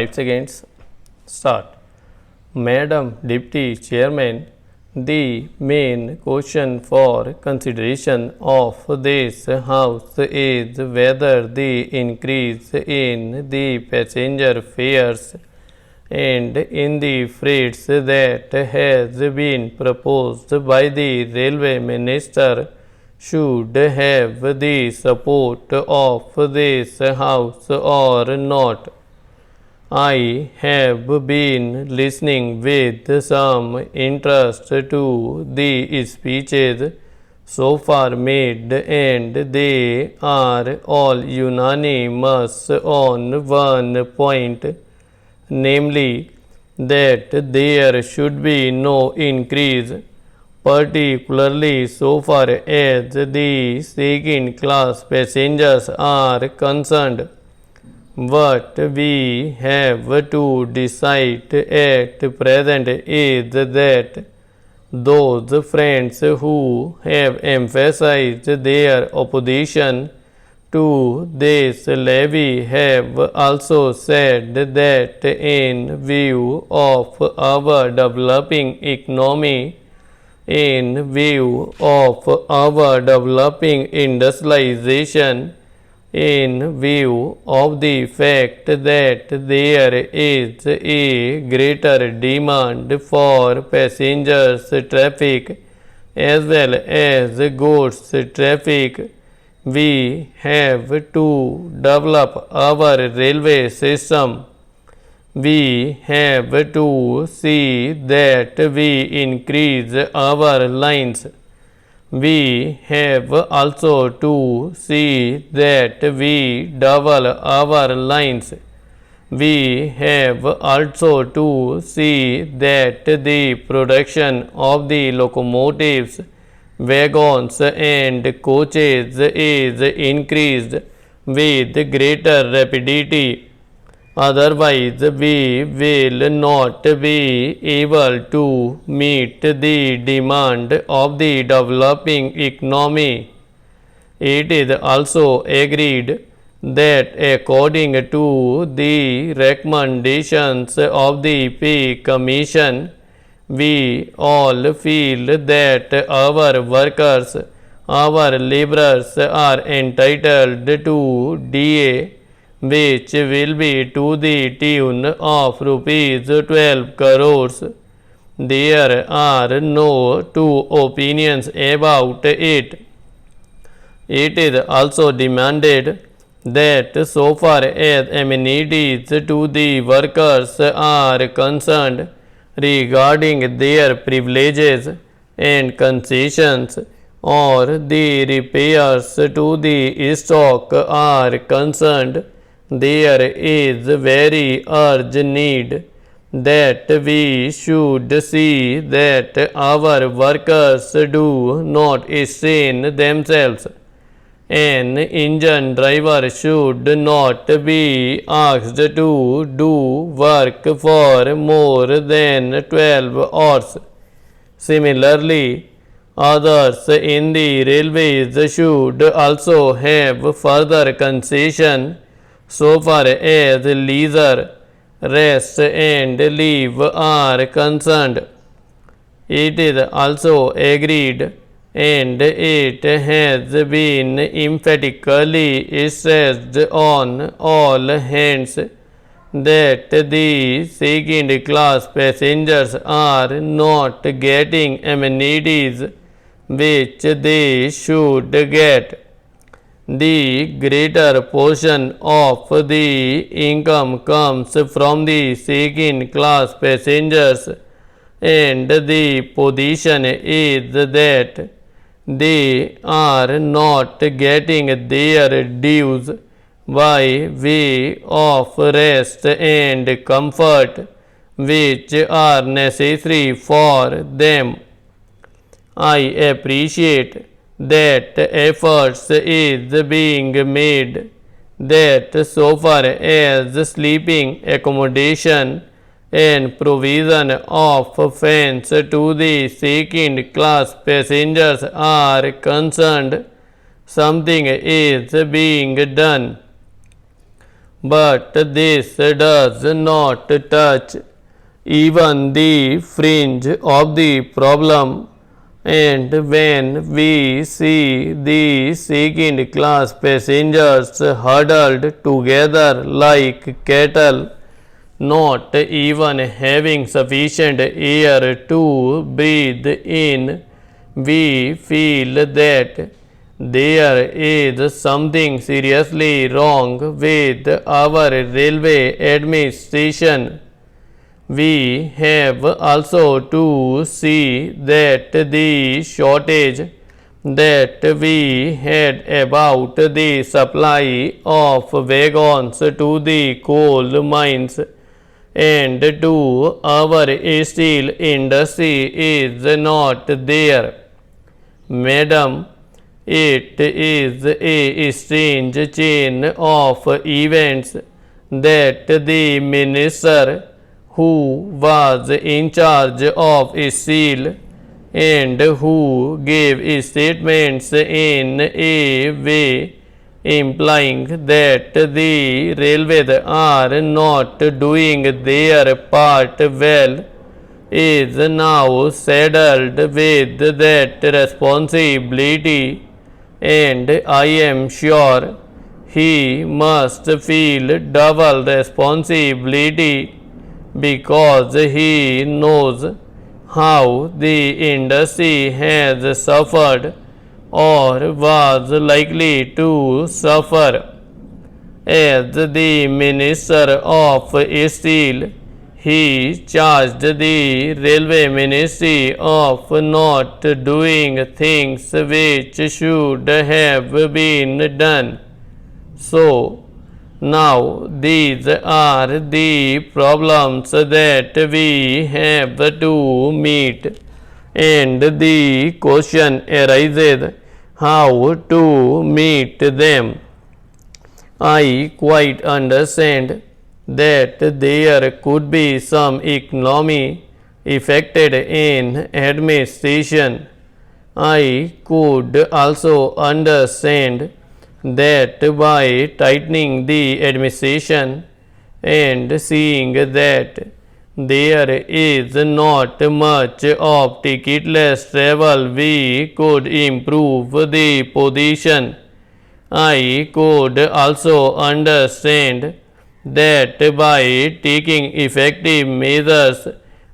5 seconds. Start. Madam Deputy Chairman, the main question for consideration of this House is whether the increase in the passenger fares and in the freights that has been proposed by the Railway Minister should have the support of this House or not. I have been listening with some interest to the speeches so far made, and they are all unanimous on one point, namely that there should be no increase, particularly so far as the second class passengers are concerned. What we have to decide at present is that those friends who have emphasized their opposition to this levy have also said that in view of our developing economy, in view of our developing industrialization, in view of the fact that there is a greater demand for passengers traffic as well as goods traffic, we have to develop our railway system. We have to see that we increase our lines. We have also to see that we double our lines. We have also to see that the production of the locomotives, wagons and coaches is increased with greater rapidity. Otherwise, we will not be able to meet the demand of the developing economy. It is also agreed that according to the recommendations of the Pay Commission, we all feel that our workers, our laborers are entitled to DA, which will be to the tune of rupees 12 crores. There are no two opinions about it. It is also demanded that so far as amenities to the workers are concerned regarding their privileges and concessions or the repairs to the stock are concerned, there is very urgent need that we should see that our workers do not strain themselves. An engine driver should not be asked to do work for more than 12 hours. Similarly, others in the railways should also have further concession so far as leisure, rest and leave are concerned. It is also agreed, and it has been emphatically stressed on all hands, that the second class passengers are not getting amenities which they should get. The greater portion of the income comes from the second class passengers, and the position is that they are not getting their dues by way of rest and comfort which are necessary for them. I appreciate that efforts is being made, that so far as sleeping accommodation and provision of fans to the second class passengers are concerned, something is being done. but this does not touch even the fringe of the problem. And when we see the second class passengers huddled together like cattle, not even having sufficient air to breathe in, we feel that there is something seriously wrong with our railway administration. We have also to see that the shortage that we had about the supply of wagons to the coal mines and to our steel industry is not there. Madam, it is a strange chain of events that the minister who was in charge of steel and who gave statements in a way implying that the railways are not doing their part well, is now saddled with that responsibility, and I am sure he must feel double responsibility because he knows how the industry has suffered or was likely to suffer. As the Minister of Steel, he charged the Railway Ministry of not doing things which should have been done. So, now these are the problems that we have to meet, and the question arises how to meet them. I quite understand that there could be some economy effected in administration. I could also understand that by tightening the administration and seeing that there is not much of ticketless travel, we could improve the position. I could also understand that by taking effective measures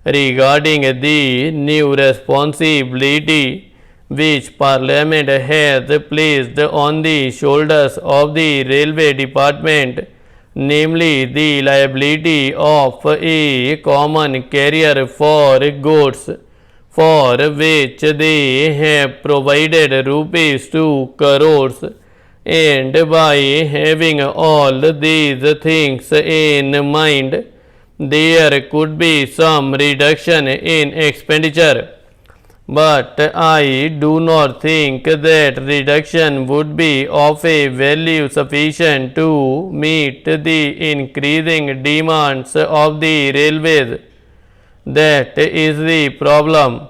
regarding the new responsibility which Parliament has placed on the shoulders of the Railway Department, namely the liability of a common carrier for goods, for which they have provided rupees 2 crores, and by having all these things in mind, there could be some reduction in expenditure. But I do not think that reduction would be of a value sufficient to meet the increasing demands of the railways. That is the problem.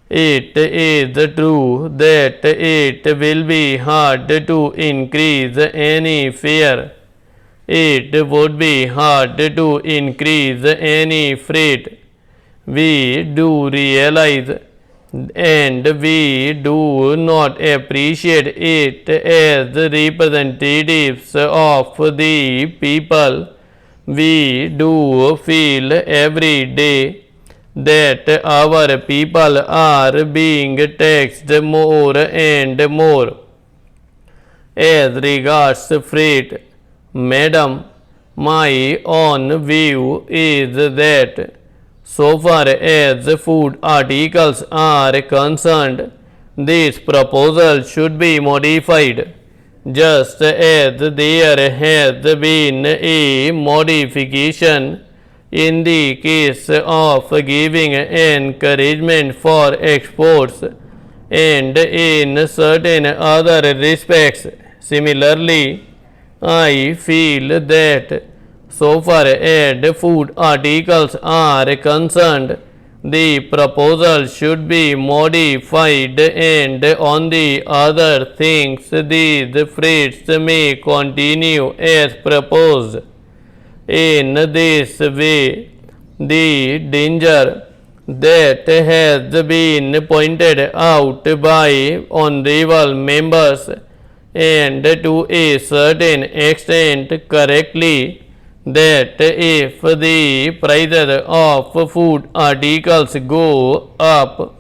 It is true that it will be hard to increase any fare. It would be hard to increase any freight. We do realize and we do not appreciate it as representatives of the people. We do feel every day that our people are being taxed more and more. As regards freight, Madam, my own view is that so far as food articles are concerned, this proposal should be modified, just as there has been a modification in the case of giving encouragement for exports and in certain other respects. Similarly, I feel that so far as food articles are concerned, the proposal should be modified, and on the other things these fruits may continue as proposed. In this way, the danger that has been pointed out by honorable members, and to a certain extent correctly, that if the prices of food articles go up,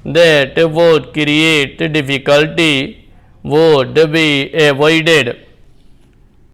that would create difficulty would be avoided.